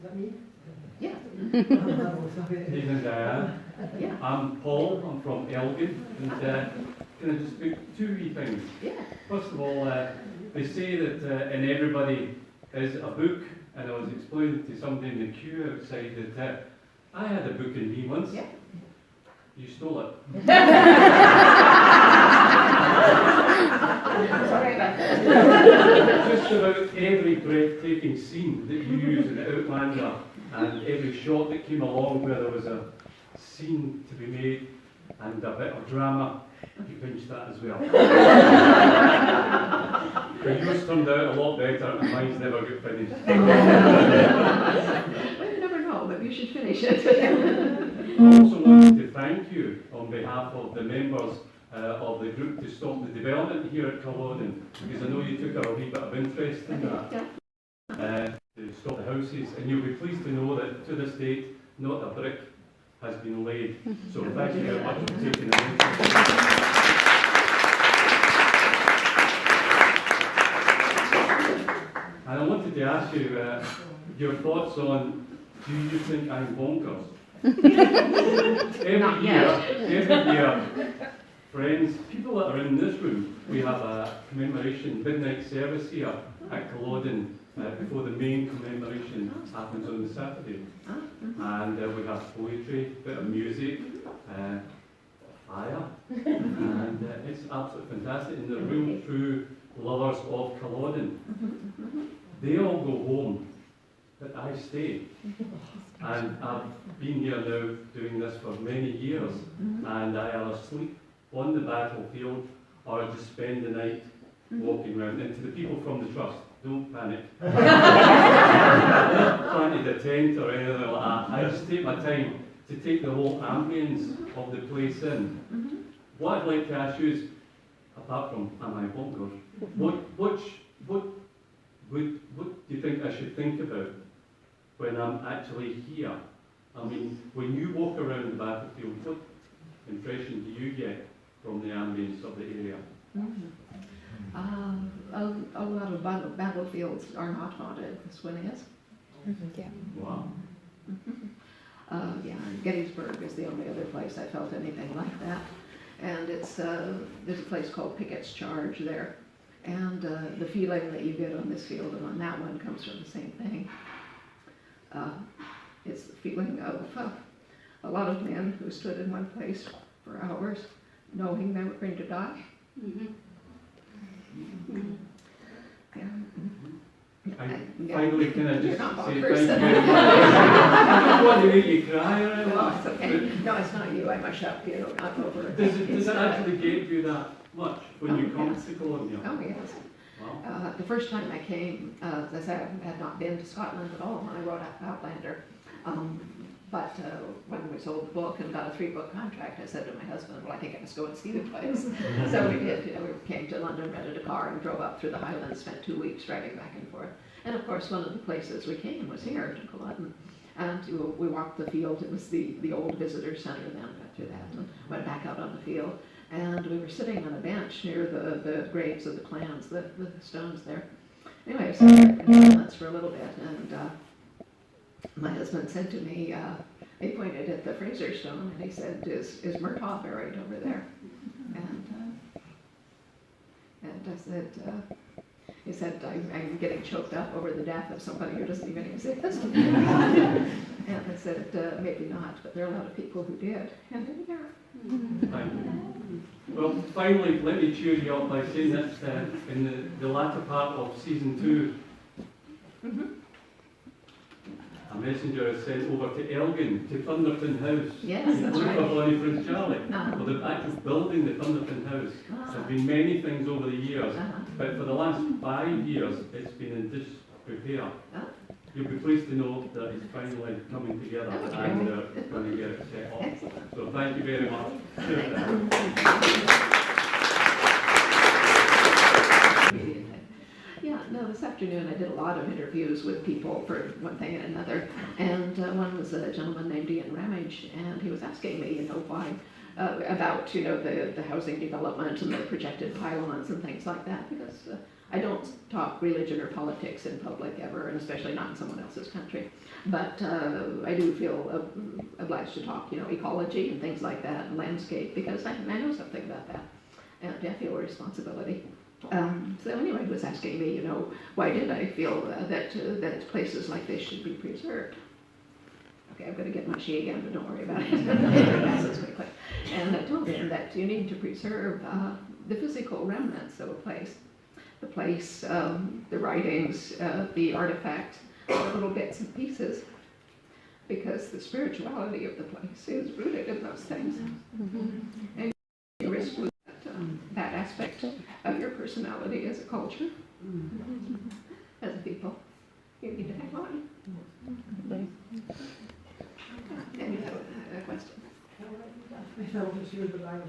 that me? Yeah. Evening, Diane. Yeah. I'm Paul. I'm from Elgin, and can I just speak two wee things? Yeah. First of all, they say that in everybody is a book, and I was explaining to somebody in the queue outside that I had a book in me once. Yeah. You stole it. Sorry about that. Just about every breathtaking scene that you use in Outlander, and every shot that came along where there was a scene to be made and a bit of drama, you pinched that as well. But yours turned out a lot better, and mine's never got finished. Well, you never know, maybe you should finish it. I also wanted to thank you on behalf of the members of the group to stop the development here at Culloden, because I know you took a wee bit of interest in that. To stop the houses, and you'll be pleased to know that to this date, not a brick has been laid. So thank you very much for taking the interest. And I wanted to ask you your thoughts on, do you think I'm bonkers? Every year, friends, people that are in this room, we have a commemoration midnight service here at Culloden before the main commemoration happens on the Saturday. And we have poetry, a bit of music, fire, and it's absolutely fantastic. And the real true lovers of Culloden, they all go home, but I stay. And I've been here now doing this for many years, and I either sleep on the battlefield or I just spend the night walking around. And to the people from the trust, don't panic. I'm not planted a tent or anything like that. I just take my time to take the whole ambience of the place in. What I'd like to ask you is, apart from am I bonkers, what do you think I should think about when I'm actually here? I mean, when you walk around the battlefield, what impression do you get from the ambience of the area? A lot of battlefields are not haunted. This one is. Yeah. Wow. Yeah, Gettysburg is the only other place I felt anything like that. And it's there's a place called Pickett's Charge there. And the feeling that you get on this field and on that one comes from the same thing. It's the feeling of a lot of men who stood in one place for hours, knowing they were going to die. Yeah. Finally, can I just You're not say bonkers. thank you very much? I don't want to make you cry or anything. No, it's okay. No, it's not you. I must up you. I'm over it. Does it actually get you that much when you come to Culloden? Oh, yes. Wow. The first time I came, as I said, I had not been to Scotland at all when I wrote Outlander. But when we sold the book and got a 3-book contract, I said to my husband, well, I think I must go and see the place. So we did. We came to London, rented a car, and drove up through the Highlands, spent 2 weeks driving back and forth. And of course, one of the places we came was here to Culloden. And we walked the field. It was the old visitor center then, got through that, and went back out on the field. And we were sitting on a bench near the graves of the clans, the stones there. Anyway, I sat there in silence for a little bit, and my husband said to me, he pointed at the Fraser stone, and he said, is Murtaugh buried over there? And I said, he said, I'm getting choked up over the death of somebody who doesn't even exist. And I said, maybe not, but there are a lot of people who did. And there we are. Thank you. Well, finally, let me cheer you up by saying that in the latter part of season 2, a messenger is sent over to Elgin, to Thunderton House. Yes, that's Look right. for Bonnie Prince Charlie. Uh-huh. Well, the actual building the Thunderton House. There have been many things over the years, but for the last 5 years, it's been in disrepair. You'll be pleased to know that it's finally coming together That was and great. they're going to get it set up. Excellent. So thank you very much. Yeah, no, this afternoon I did a lot of interviews with people for one thing and another, and one was a gentleman named Ian Ramage, and he was asking me, why, about, the housing development and the projected pylons and things like that, because I don't talk religion or politics in public ever, and especially not in someone else's country. But I do feel obliged to talk, ecology and things like that, and landscape, because I know something about that, and I feel a responsibility. So anyway, he was asking me, why did I feel that places like this should be preserved? Okay, I'm going to get mushy again, but don't worry about it. Passes quickly. And I told him that you need to preserve the physical remnants of a place. The place, the writings, the artifacts, the little bits and pieces, because the spirituality of the place is rooted in those things. And you risk losing that aspect of your personality as a culture, as a people. You need to hang on. And you have a question? I felt as you were the line of